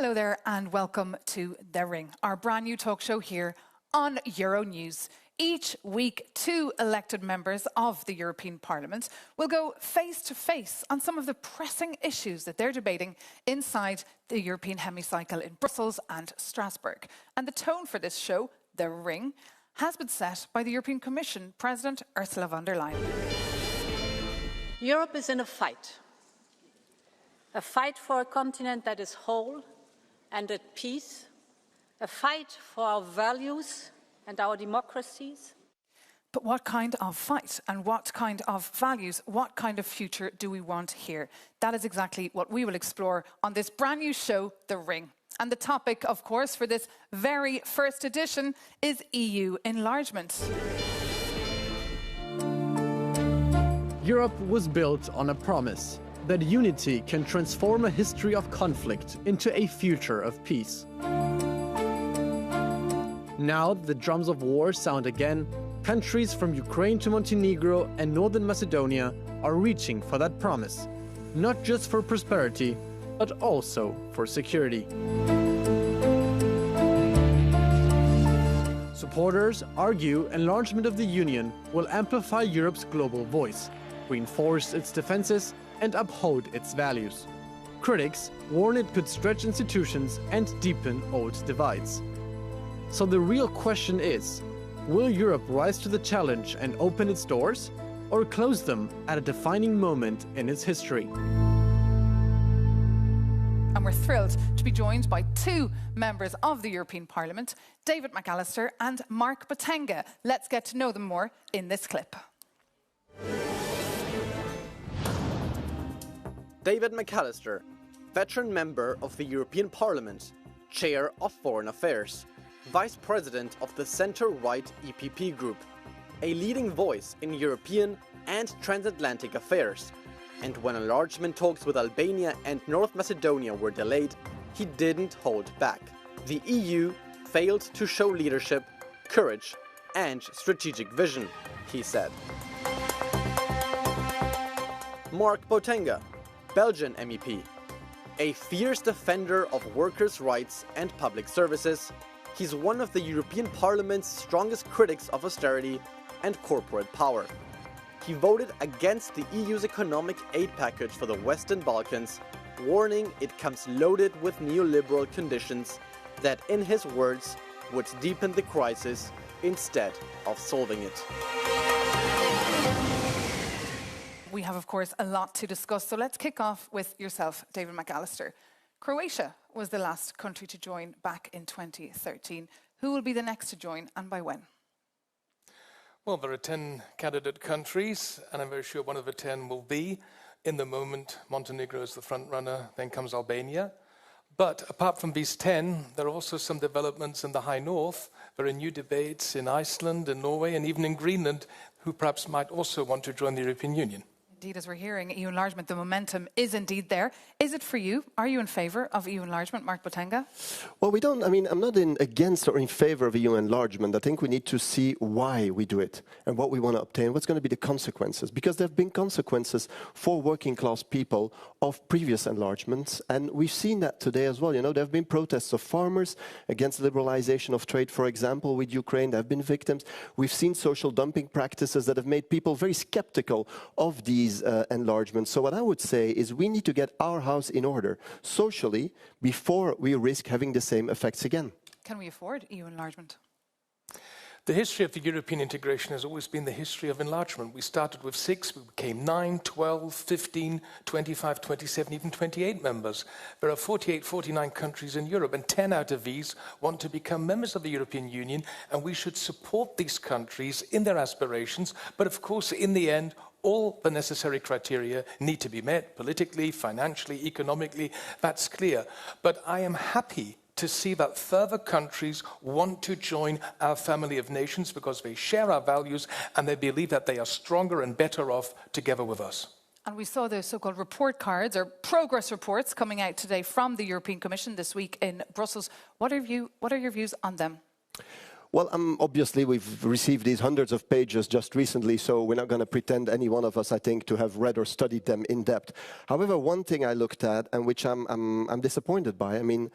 Hello there and welcome to The Ring, our brand new talk show here on Euronews. Each week, two elected members of the European Parliament will go face to face on some of the pressing issues that they're debating inside the European hemicycle in Brussels and Strasbourg. And the tone for this show, The Ring, has been set by the European Commission President Ursula von der Leyen. Europe is in a fight for a continent that is whole and at peace, a fight for our values and our democracies. But what kind of fight and what kind of values, what kind of future do we want here? That is exactly what we will explore on this brand new show, The Ring. And the topic, of course, for this very first edition is EU enlargement. Europe was built on a promise that unity can transform a history of conflict into a future of peace. Now the drums of war sound again. Countries from Ukraine to Montenegro and Northern Macedonia are reaching for that promise, not just for prosperity, but also for security. Supporters argue enlargement of the Union will amplify Europe's global voice, reinforce its defenses, and uphold its values. Critics warn it could stretch institutions and deepen old divides. So the real question is, will Europe rise to the challenge and open its doors, or close them at a defining moment in its history? And we're thrilled to be joined by two members of the European Parliament, David McAllister and Mark Botenga. Let's get to know them more in this clip. David McAllister, veteran member of the European Parliament, Chair of Foreign Affairs, Vice President of the centre-right EPP Group, a leading voice in European and transatlantic affairs. And when enlargement talks with Albania and North Macedonia were delayed, he didn't hold back. The EU failed to show leadership, courage, and strategic vision, he said. Mark Botenga, Belgian MEP. A fierce defender of workers' rights and public services, he's one of the European Parliament's strongest critics of austerity and corporate power. He voted against the EU's economic aid package for the Western Balkans, warning it comes loaded with neoliberal conditions that, in his words, would deepen the crisis instead of solving it. We have, of course, a lot to discuss, so let's kick off with yourself, David McAllister. Croatia was the last country to join back in 2013. Who will be the next to join and by when? Well, there are 10 candidate countries, and I'm very sure one of the 10 will be. In the moment, Montenegro is the front runner, then comes Albania. But apart from these 10, there are also some developments in the High North. There are new debates in Iceland, in Norway, and even in Greenland, who perhaps might also want to join the European Union. Indeed, as we're hearing, EU enlargement, the momentum is indeed there. Is it for you? Are you in favour of EU enlargement, Mark Botenga? Well, I'm not against or in favour of EU enlargement. I think we need to see why we do it and what we want to obtain, what's going to be the consequences. Because there have been consequences for working class people of previous enlargements, and we've seen that today as well. You know, there have been protests of farmers against liberalisation of trade, for example, with Ukraine. There have been victims. We've seen social dumping practices that have made people very sceptical of these enlargements. So what I would say is we need to get our house in order socially before we risk having the same effects again. Can we afford EU enlargement? The history of the European integration has always been the history of enlargement. We started with 6, we became 9, 12, 15, 25, 27, even 28 members. There are 48, 49 countries in Europe, and 10 out of these want to become members of the European Union, and we should support these countries in their aspirations. But of course, in the end, all the necessary criteria need to be met, politically, financially, economically, that's clear. But I am happy to see that further countries want to join our family of nations because they share our values and they believe that they are stronger and better off together with us. And we saw the so-called report cards or progress reports coming out today from the European Commission this week in Brussels. What are your views on them? Well, obviously we've received these hundreds of pages just recently, so we're not going to pretend any one of us, I think, to have read or studied them in depth. However, one thing I looked at, and which I'm disappointed by, I mean,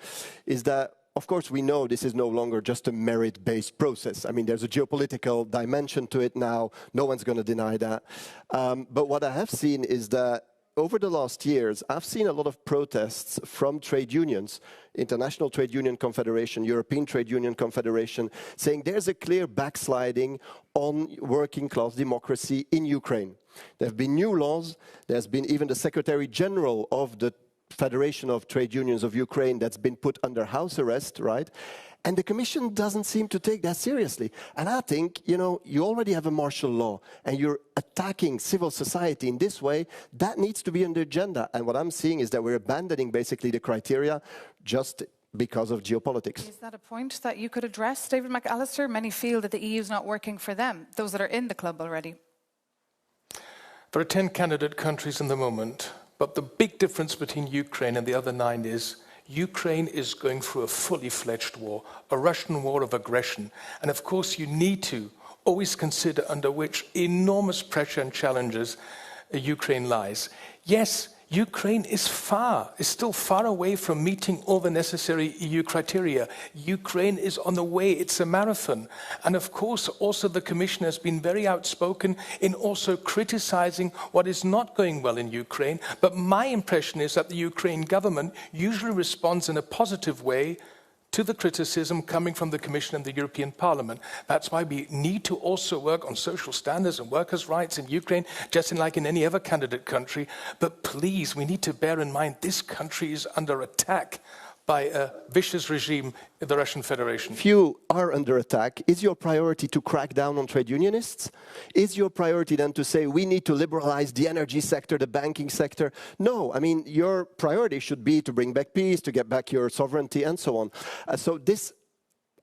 is that, of course, we know this is no longer just a merit-based process. I mean, there's a geopolitical dimension to it now. No one's going to deny that. But what I have seen is that over the last years, I've seen a lot of protests from trade unions, International Trade Union Confederation, European Trade Union Confederation, saying there's a clear backsliding on working class democracy in Ukraine. There have been new laws. There's been even the Secretary General of the Federation of Trade Unions of Ukraine that's been put under house arrest, right? And the Commission doesn't seem to take that seriously. And I think, you know, you already have a martial law and you're attacking civil society in this way. That needs to be on the agenda. And what I'm seeing is that we're abandoning basically the criteria just because of geopolitics. Is that a point that you could address, David McAllister? Many feel that the EU is not working for them, those that are in the club already. There are 10 candidate countries in the moment, but the big difference between Ukraine and the other 9 is Ukraine is going through a fully fledged war, a Russian war of aggression. And of course, you need to always consider under which enormous pressure and challenges Ukraine lies. Yes, Ukraine is still far away from meeting all the necessary EU criteria. Ukraine is on the way, it's a marathon. And of course, also the Commission has been very outspoken in also criticizing what is not going well in Ukraine. But my impression is that the Ukraine government usually responds in a positive way to the criticism coming from the Commission and the European Parliament. That's why we need to also work on social standards and workers' rights in Ukraine, just like in any other candidate country. But please, we need to bear in mind this country is under attack by a vicious regime in the Russian Federation. If you are under attack, is your priority to crack down on trade unionists? Is your priority then to say we need to liberalize the energy sector, the banking sector? No, I mean, your priority should be to bring back peace, to get back your sovereignty and so on. So this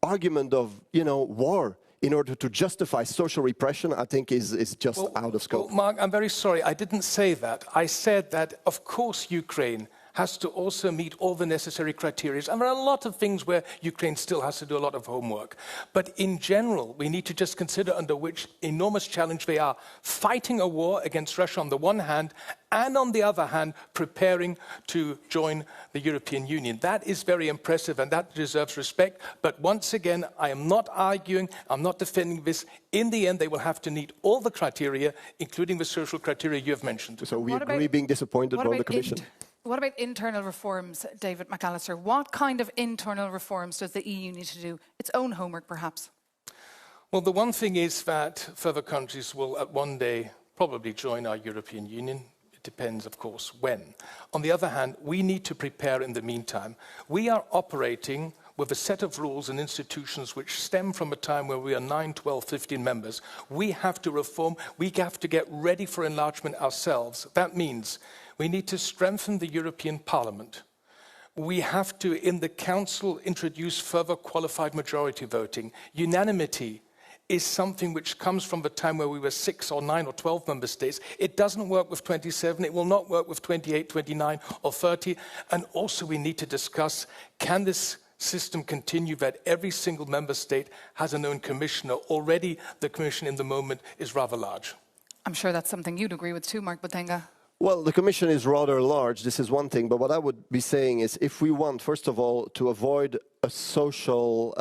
argument of, you know, war in order to justify social repression, I think is just out of scope. Well, Mark, I'm very sorry, I didn't say that. I said that, of course, Ukraine has to also meet all the necessary criteria. And there are a lot of things where Ukraine still has to do a lot of homework. But in general, we need to just consider under which enormous challenge they are fighting a war against Russia on the one hand, and on the other hand, preparing to join the European Union. That is very impressive and that deserves respect. But once again, I am not arguing, I'm not defending this. In the end, they will have to meet all the criteria, including the social criteria you have mentioned. So we agree being disappointed by the Commission. What about internal reforms, David McAllister? What kind of internal reforms does the EU need to do? Its own homework, perhaps? Well, the one thing is that further countries will at one day probably join our European Union. It depends, of course, when. On the other hand, we need to prepare in the meantime. We are operating with a set of rules and institutions which stem from a time where we are 9, 12, 15 members. We have to reform. We have to get ready for enlargement ourselves. That means we need to strengthen the European Parliament. We have to, in the Council, introduce further qualified majority voting. Unanimity is something which comes from the time where we were 6 or 9 or 12 member states. It doesn't work with 27. It will not work with 28, 29 or 30. And also we need to discuss, can this system continue that every single member state has an own commissioner? Already the commission in the moment is rather large. I'm sure that's something you'd agree with too, Mark Botenga. Well, the Commission is rather large, this is one thing, but what I would be saying is if we want, first of all, to avoid a social,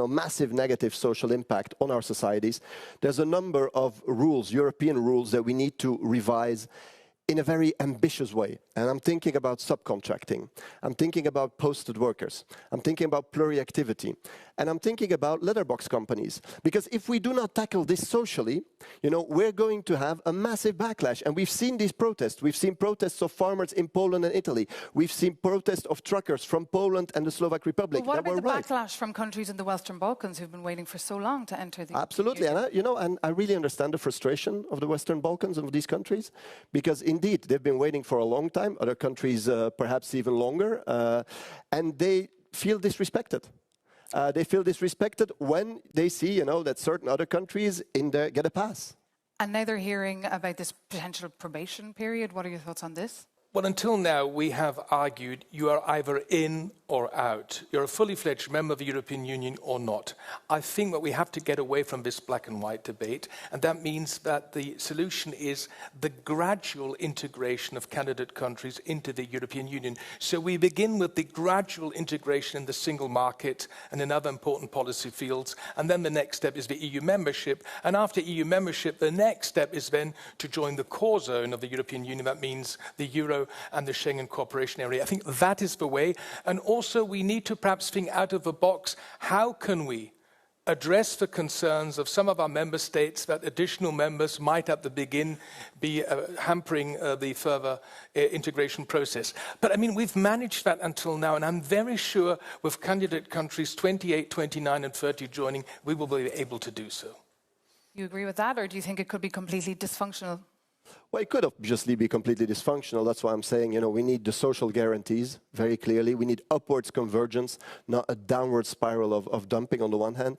massive negative social impact on our societies, there's a number of rules, European rules, that we need to revise in a very ambitious way. And I'm thinking about subcontracting. I'm thinking about posted workers. I'm thinking about pluri-activity. And I'm thinking about letterbox companies. Because if we do not tackle this socially, we're going to have a massive backlash. And we've seen these protests. We've seen protests of farmers in Poland and Italy. We've seen protests of truckers from Poland and the Slovak Republic. Well, what about the backlash from countries in the Western Balkans who've been waiting for so long to enter the Absolutely. Union? And I really understand the frustration of the Western Balkans and of these countries. Because indeed, they've been waiting for a long time. Other countries perhaps even longer. And they feel disrespected. They feel disrespected when they see, that certain other countries get a pass. And now they're hearing about this potential probation period. What are your thoughts on this? Well, until now, we have argued you are either in or out. You're a fully fledged member of the European Union or not. I think that we have to get away from this black and white debate, and that means that the solution is the gradual integration of candidate countries into the European Union. So we begin with the gradual integration in the single market and in other important policy fields, and then the next step is the EU membership, and after EU membership, the next step is then to join the core zone of the European Union. That means the Euro and the Schengen cooperation area. I think that is the way, and also we need to perhaps think out of the box, how can we address the concerns of some of our member states that additional members might at the begin be hampering the further integration process. But I mean, we've managed that until now, and I'm very sure with candidate countries 28, 29 and 30 joining, we will be able to do so. You agree with that, or do you think it could be completely dysfunctional? Well, it could obviously be completely dysfunctional. That's why I'm saying, we need the social guarantees, very clearly. We need upwards convergence, not a downward spiral of dumping on the one hand.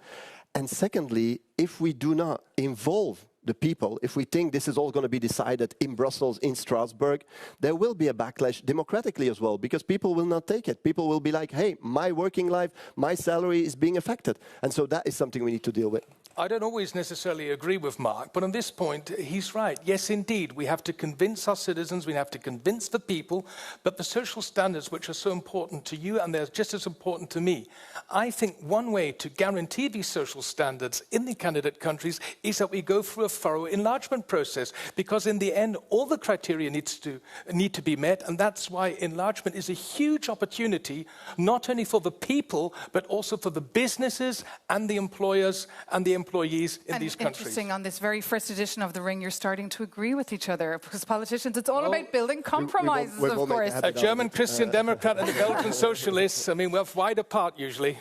And secondly, if we do not involve the people, if we think this is all going to be decided in Brussels, in Strasbourg, there will be a backlash democratically as well, because people will not take it. People will be like, hey, my working life, my salary is being affected. And so that is something we need to deal with. I don't always necessarily agree with Mark, but on this point, he's right. Yes, indeed, we have to convince our citizens, we have to convince the people, but the social standards which are so important to you, and they're just as important to me, I think one way to guarantee these social standards in the candidate countries is that we go through a thorough enlargement process, because in the end, all the criteria need to be met, and that's why enlargement is a huge opportunity, not only for the people, but also for the businesses and the employers and the employees in these countries. Interesting, on this very first edition of The Ring, you're starting to agree with each other, because politicians, it's all about building compromises, of course. A German Christian Democrat and a Belgian socialist, I mean, we're wide apart usually.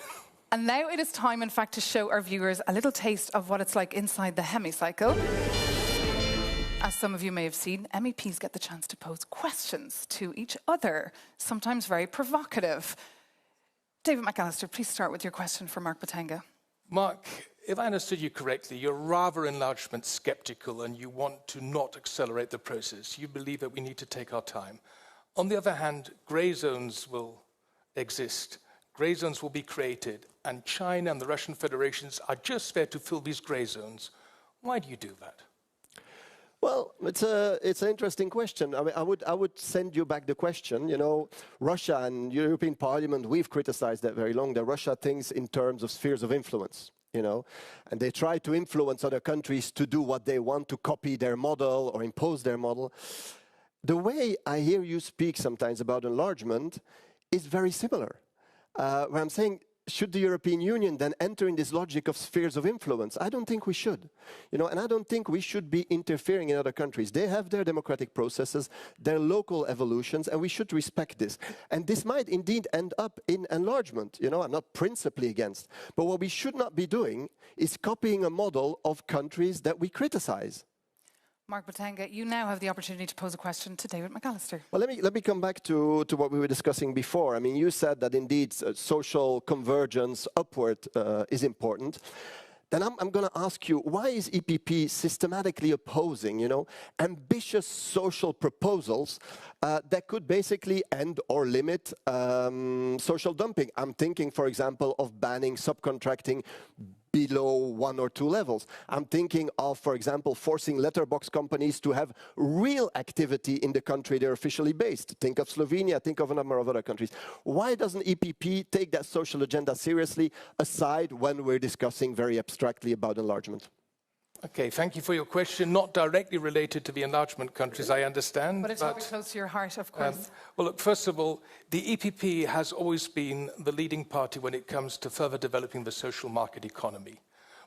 And now it is time, in fact, to show our viewers a little taste of what it's like inside the hemicycle. As some of you may have seen, MEPs get the chance to pose questions to each other, sometimes very provocative. David McAllister, please start with your question for Mark Botenga. Mark, if I understood you correctly, you're rather enlargement skeptical and you want to not accelerate the process. You believe that we need to take our time. On the other hand, grey zones will exist. Grey zones will be created, and China and the Russian federations are just there to fill these grey zones. Why do you do that? Well, it's an interesting question. I mean, I would send you back the question. Russia and European Parliament, we've criticized that very long, that Russia thinks in terms of spheres of influence. And they try to influence other countries to do what they want, to copy their model or impose their model. The way I hear you speak sometimes about enlargement is very similar. Where I'm saying, should the European Union then enter in this logic of spheres of influence? I don't think we should. And I don't think we should be interfering in other countries. They have their democratic processes, their local evolutions, and we should respect this. And this might indeed end up in enlargement. I'm not principally against. But what we should not be doing is copying a model of countries that we criticize. Mark Botenga, you now have the opportunity to pose a question to David McAllister. Well, let me come back to what we were discussing before. I mean, you said that indeed social convergence upward is important. Then I'm going to ask you, why is EPP systematically opposing, ambitious social proposals that could basically end or limit social dumping? I'm thinking, for example, of banning subcontracting below 1 or 2 levels. I'm thinking of, for example, forcing letterbox companies to have real activity in the country they're officially based. Think of Slovenia, think of a number of other countries. Why doesn't EPP take that social agenda seriously, aside when we're discussing very abstractly about enlargement? Okay, thank you for your question. Not directly related to the enlargement countries, I understand. But it's very close to your heart, of course. Well, look, first of all, the EPP has always been the leading party when it comes to further developing the social market economy.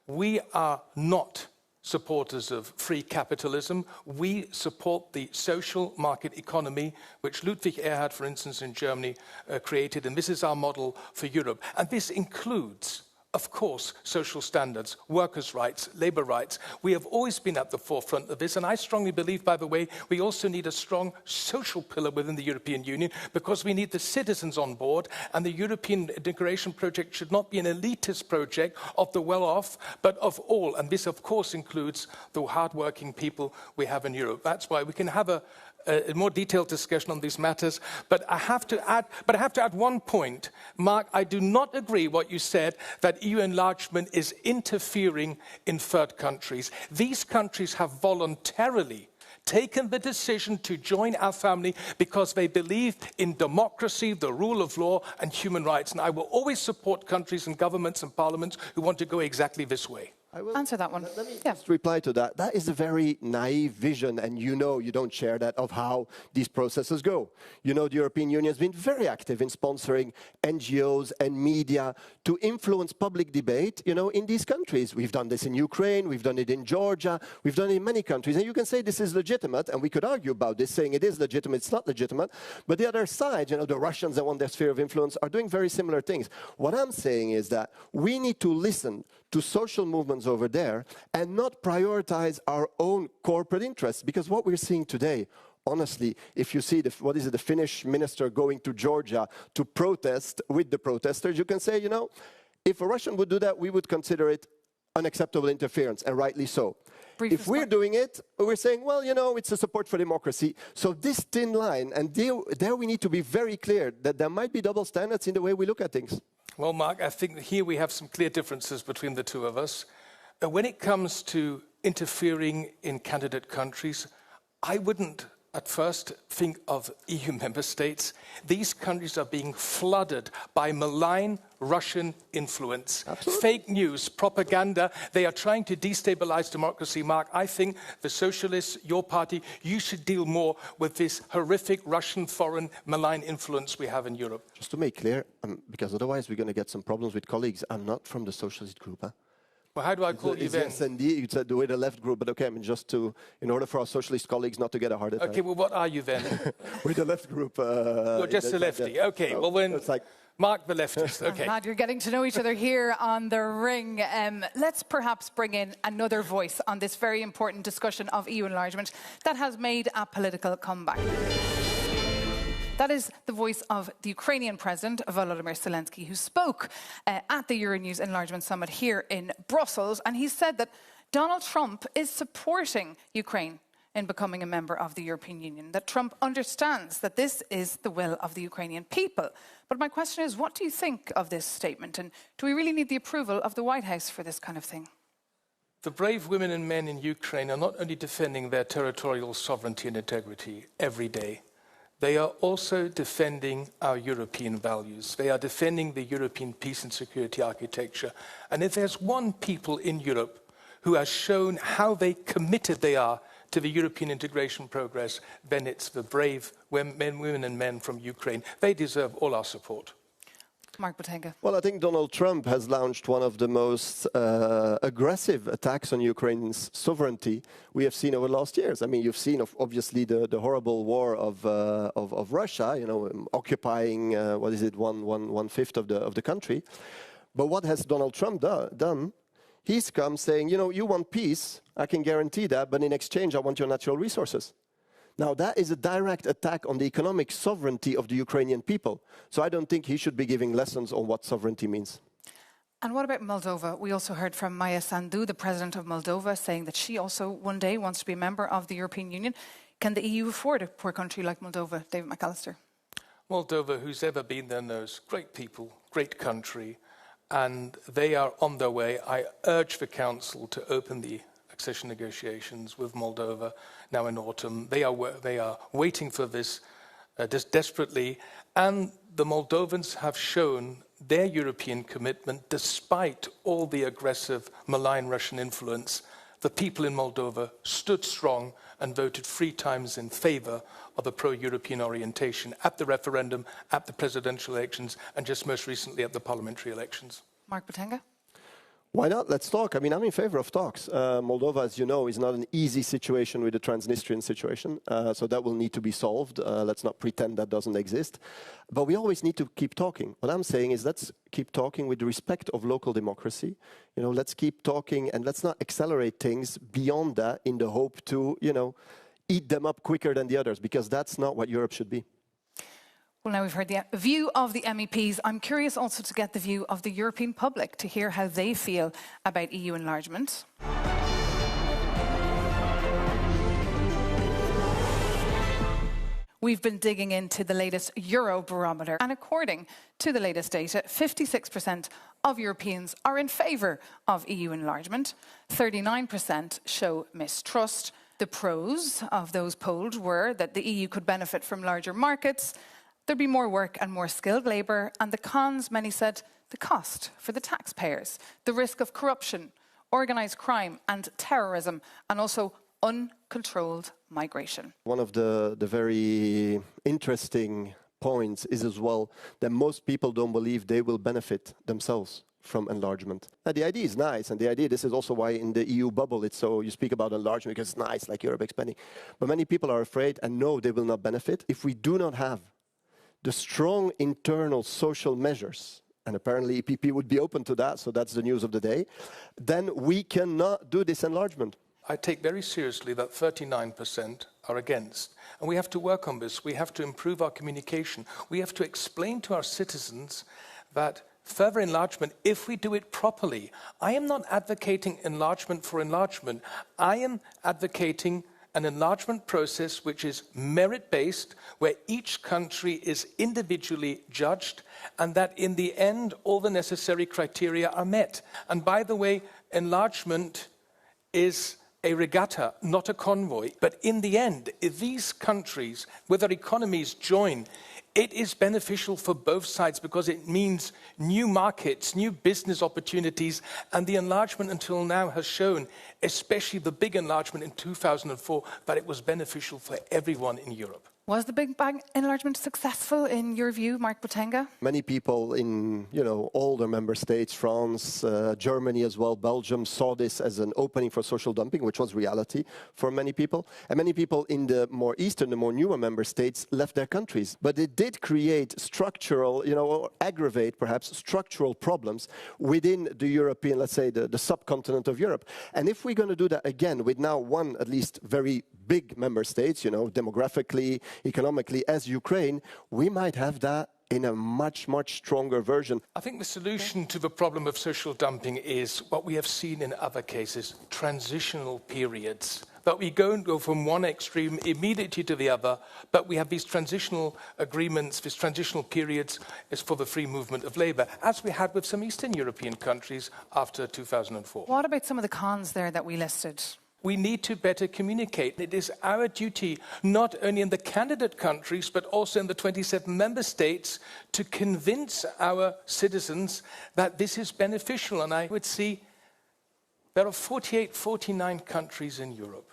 We are not supporters of free capitalism. We support the social market economy, which Ludwig Erhard, for instance, in Germany, created. And this is our model for Europe. And this includes, of course, social standards, workers' rights, labor rights. We have always been at the forefront of this, and I strongly believe, by the way, we also need a strong social pillar within the European Union, because we need the citizens on board, and the European integration project should not be an elitist project of the well-off, but of all, and this, of course, includes the hard-working people we have in Europe. That's why we can have a a more detailed discussion on these matters. But I have to add one point. Mark, I do not agree what you said, that EU enlargement is interfering in third countries. These countries have voluntarily taken the decision to join our family because they believe in democracy, the rule of law, and human rights. And I will always support countries and governments and parliaments who want to go exactly this way. I will answer that one. Let me just reply to that. That is a very naive vision, and you know you don't share that, of how these processes go. You know the European Union has been very active in sponsoring NGOs and media to influence public debate, you know, in these countries. We've done this in Ukraine, we've done it in Georgia, we've done it in many countries. And you can say this is legitimate, and we could argue about this, saying it is legitimate, it's not legitimate. But the other side, you know, the Russians that want their sphere of influence are doing very similar things. What I'm saying is that we need to listen to social movements over there and not prioritize our own corporate interests. Because what we're seeing today, honestly, if you see the Finnish minister going to Georgia to protest with the protesters, you can say, you know, if a Russian would do that, we would consider it unacceptable interference, and rightly so. If we're doing it, we're saying, well, you know, it's a support for democracy. So this thin line, and there we need to be very clear that there might be double standards in the way we look at things. Well, Mark, I think here we have some clear differences between the two of us. When it comes to interfering in candidate countries, I wouldn't at first think of EU member states. These countries are being flooded by malign Russian influence. Absolutely. Fake news, propaganda. They are trying to destabilize democracy. Mark, I think the Socialists, your party, you should deal more with this horrific Russian foreign malign influence we have in Europe. Just to make clear, because otherwise we're going to get some problems with colleagues, I'm not from the Socialist group. Huh? Well, how do I call you then? Yes, indeed. You said the way the left group, but okay, I mean, just to, in order for our socialist colleagues not to get a heart attack. Okay, well, what are you then? We're the left group. You're just a lefty. Okay, well, when it's like Mark the leftist. Okay. I'm glad you're getting to know each other here on the ring. Let's perhaps bring in another voice on this very important discussion of EU enlargement that has made a political comeback. That is the voice of the Ukrainian President, Volodymyr Zelensky, who spoke at the Euronews Enlargement Summit here in Brussels. And he said that Donald Trump is supporting Ukraine in becoming a member of the European Union, that Trump understands that this is the will of the Ukrainian people. But my question is, what do you think of this statement? And do we really need the approval of the White House for this kind of thing? The brave women and men in Ukraine are not only defending their territorial sovereignty and integrity every day, they are also defending our European values. They are defending the European peace and security architecture. And if there's one people in Europe who has shown how committed they are to the European integration progress, then it's the brave women and men from Ukraine. They deserve all our support. Mark Botenga. Well, I think Donald Trump has launched one of the most aggressive attacks on Ukraine's sovereignty we have seen over the last years. I mean, you've seen, obviously, the horrible war of Russia, you know, occupying, one-fifth of the country. But what has Donald Trump done? He's come saying, you know, you want peace, I can guarantee that, but in exchange, I want your natural resources. Now, that is a direct attack on the economic sovereignty of the Ukrainian people. So I don't think he should be giving lessons on what sovereignty means. And what about Moldova? We also heard from Maia Sandu, the president of Moldova, saying that she also one day wants to be a member of the European Union. Can the EU afford a poor country like Moldova? David McAllister. Moldova, who's ever been there, knows great people, great country, and they are on their way. I urge the Council to open the accession negotiations with Moldova now in autumn. They are waiting for this desperately, and the Moldovans have shown their European commitment despite all the aggressive, malign Russian influence. The people in Moldova stood strong and voted 3 times in favor of a pro-European orientation at the referendum, at the presidential elections, and just most recently at the parliamentary elections. Mark Botenga. Why not? Let's talk. I mean, I'm in favor of talks. Moldova, as you know, is not an easy situation with the Transnistrian situation, so that will need to be solved. Let's not pretend that doesn't exist. But we always need to keep talking. What I'm saying is let's keep talking with the respect of local democracy. You know, let's keep talking and let's not accelerate things beyond that in the hope to, you know, eat them up quicker than the others, because that's not what Europe should be. Well, now we've heard the view of the MEPs. I'm curious also to get the view of the European public, to hear how they feel about EU enlargement. We've been digging into the latest Eurobarometer, and according to the latest data, 56% of Europeans are in favour of EU enlargement, 39% show mistrust. The pros of those polled were that the EU could benefit from larger markets, there'd be more work and more skilled labour, and the cons, many said, the cost for the taxpayers, the risk of corruption, organised crime and terrorism, and also uncontrolled migration. One of the very interesting points is as well that most people don't believe they will benefit themselves from enlargement. Now, the idea is nice, and the idea, this is also why in the EU bubble it's so, you speak about enlargement because it's nice, like Europe expanding. But many people are afraid and know they will not benefit if we do not have the strong internal social measures, and apparently EPP would be open to that, so that's the news of the day, then we cannot do this enlargement. I take very seriously that 39% are against. And we have to work on this. We have to improve our communication. We have to explain to our citizens that further enlargement, if we do it properly, I am not advocating enlargement for enlargement. I am advocating an enlargement process which is merit-based, where each country is individually judged, and that in the end all the necessary criteria are met. And by the way, enlargement is a regatta, not a convoy. But in the end, if these countries, with their economies, join, it is beneficial for both sides because it means new markets, new business opportunities, and the enlargement until now has shown, especially the big enlargement in 2004, that it was beneficial for everyone in Europe. Was the Big Bang enlargement successful in your view, Mark Botenga? Many people in, older member states, France, Germany as well, Belgium, saw this as an opening for social dumping, which was reality for many people. And many people in the more eastern, the more newer member states left their countries. But it did create structural, or aggravate perhaps structural problems within the European, let's say, the subcontinent of Europe. And if we're going to do that again with now one, at least very big member states, demographically, economically, as Ukraine, we might have that in a much, much stronger version. I think the solution to the problem of social dumping is what we have seen in other cases, transitional periods. That we don't go from one extreme immediately to the other, but we have these transitional agreements, these transitional periods is for the free movement of labour, as we had with some Eastern European countries after 2004. What about some of the cons there that we listed? We need to better communicate. It is our duty, not only in the candidate countries, but also in the 27 member states, to convince our citizens that this is beneficial. And I would see there are 48, 49 countries in Europe.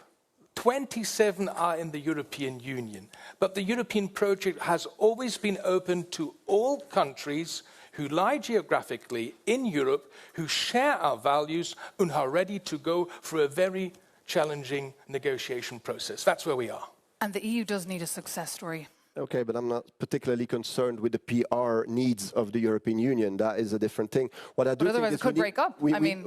27 are in the European Union. But the European project has always been open to all countries who lie geographically in Europe, who share our values, and are ready to go for a very challenging negotiation process. That's where we are. And the EU does need a success story. Okay, but I'm not particularly concerned with the PR needs of the European Union. That is a different thing. What I do but otherwise think it could break up.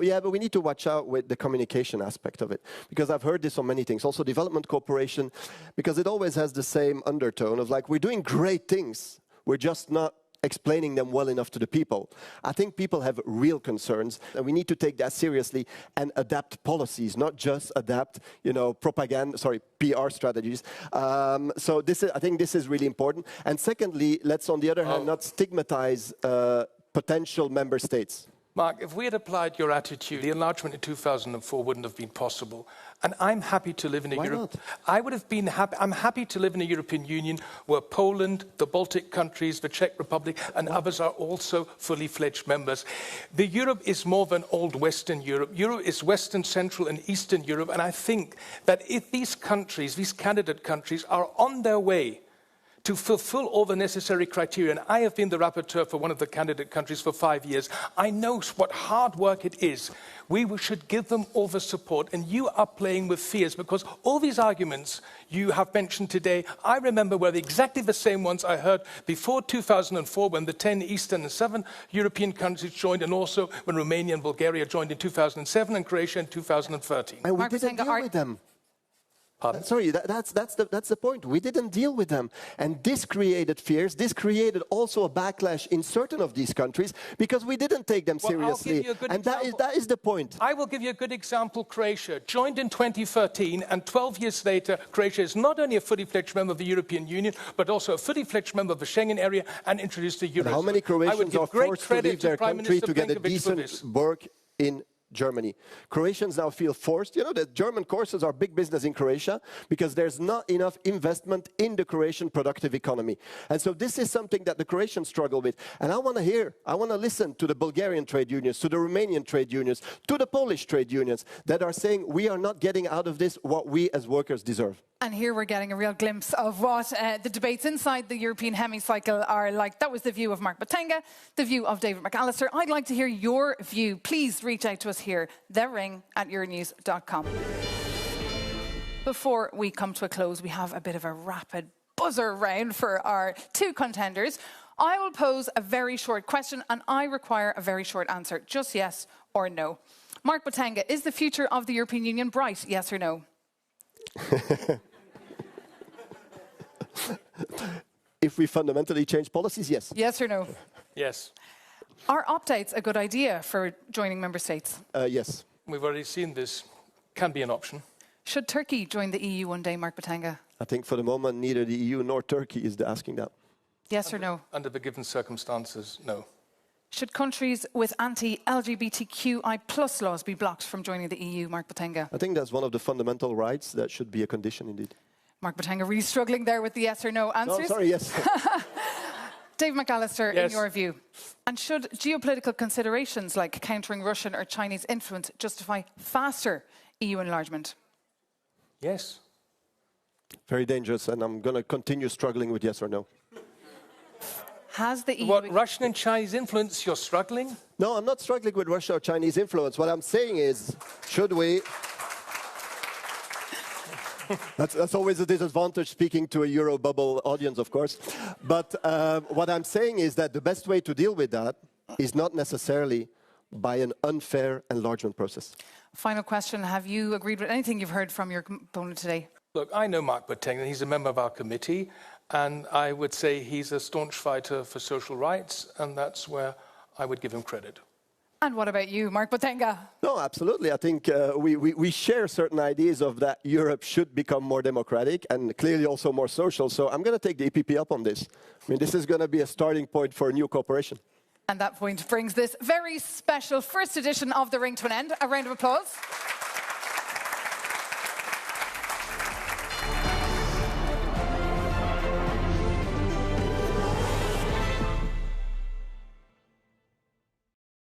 Yeah, but we need to watch out with the communication aspect of it. Because I've heard this on many things. Also development cooperation, because it always has the same undertone of like, we're doing great things. We're just not explaining them well enough to the people. I think people have real concerns, and we need to take that seriously and adapt policies, not just adapt, PR strategies. So I think this is really important. And secondly, let's on the other hand not stigmatize potential member states. Mark, if we had applied your attitude, the enlargement in 2004 wouldn't have been possible. And I'm happy to live in a Europe. I would have been happy. I'm happy to live in a European Union where Poland, the Baltic countries, the Czech Republic, and others are also fully fledged members. The Europe is more than old Western Europe. Europe is Western, Central, and Eastern Europe. And I think that if these countries, these candidate countries, are on their way to fulfill all the necessary criteria, and I have been the rapporteur for one of the candidate countries for 5 years. I know what hard work it is. We should give them all the support, and you are playing with fears because all these arguments you have mentioned today, I remember were exactly the same ones I heard before 2004 when the 10 Eastern and Southern European countries joined, and also when Romania and Bulgaria joined in 2007 and Croatia in 2013. And we didn't deal with them. Pardon? Sorry, that's the point. We didn't deal with them. And this created fears. This created also a backlash in certain of these countries because we didn't take them seriously. And that is the point. I will give you a good example. Croatia joined in 2013, and 12 years later, Croatia is not only a fully fledged member of the European Union, but also a fully fledged member of the Schengen area and introduced the euro. How many Croatians are forced to leave their country to get a decent work in Germany? Croatians now feel forced. You know, the German courses are big business in Croatia because there's not enough investment in the Croatian productive economy. And so this is something that the Croatians struggle with. And I want to listen to the Bulgarian trade unions, to the Romanian trade unions, to the Polish trade unions that are saying we are not getting out of this what we as workers deserve. And here we're getting a real glimpse of what the debates inside the European hemicycle are like. That was the view of Mark Botenga, the view of David McAllister. I'd like to hear your view. Please reach out to us here, thering@euronews.com. Before we come to a close, we have a bit of a rapid buzzer round for our two contenders. I will pose a very short question and I require a very short answer. Just yes or no. Mark Botenga, is the future of the European Union bright? Yes or no? If we fundamentally change policies, yes. Yes or no? Yes. Are opt-outs a good idea for joining member states? Yes. We've already seen this. Can be an option. Should Turkey join the EU one day, Mark Botenga? I think for the moment, neither the EU nor Turkey is asking that. Yes or no? Under the given circumstances, no. Should countries with anti-LGBTQI+ laws be blocked from joining the EU, Mark Botenga? I think that's one of the fundamental rights that should be a condition indeed. Mark Botenga really struggling there with the yes or no answers. No, sorry, yes. Dave McAllister, yes. In your view, and should geopolitical considerations like countering Russian or Chinese influence justify faster EU enlargement? Yes. Very dangerous, and I'm going to continue struggling with yes or no. Has the EU... What, Russian and Chinese influence, you're struggling? No, I'm not struggling with Russia or Chinese influence. What I'm saying is, should we... That's always a disadvantage speaking to a Euro bubble audience, of course. But what I'm saying is that the best way to deal with that is not necessarily by an unfair enlargement process. Final question. Have you agreed with anything you've heard from your opponent today? Look, I know Mark Botenga. He's a member of our committee. And I would say he's a staunch fighter for social rights. And that's where I would give him credit. And what about you, Mark Botenga? No, absolutely. I think we share certain ideas of that Europe should become more democratic and clearly also more social. So I'm going to take the EPP up on this. I mean, this is going to be a starting point for a new cooperation. And that point brings this very special first edition of The Ring to an end. A round of applause.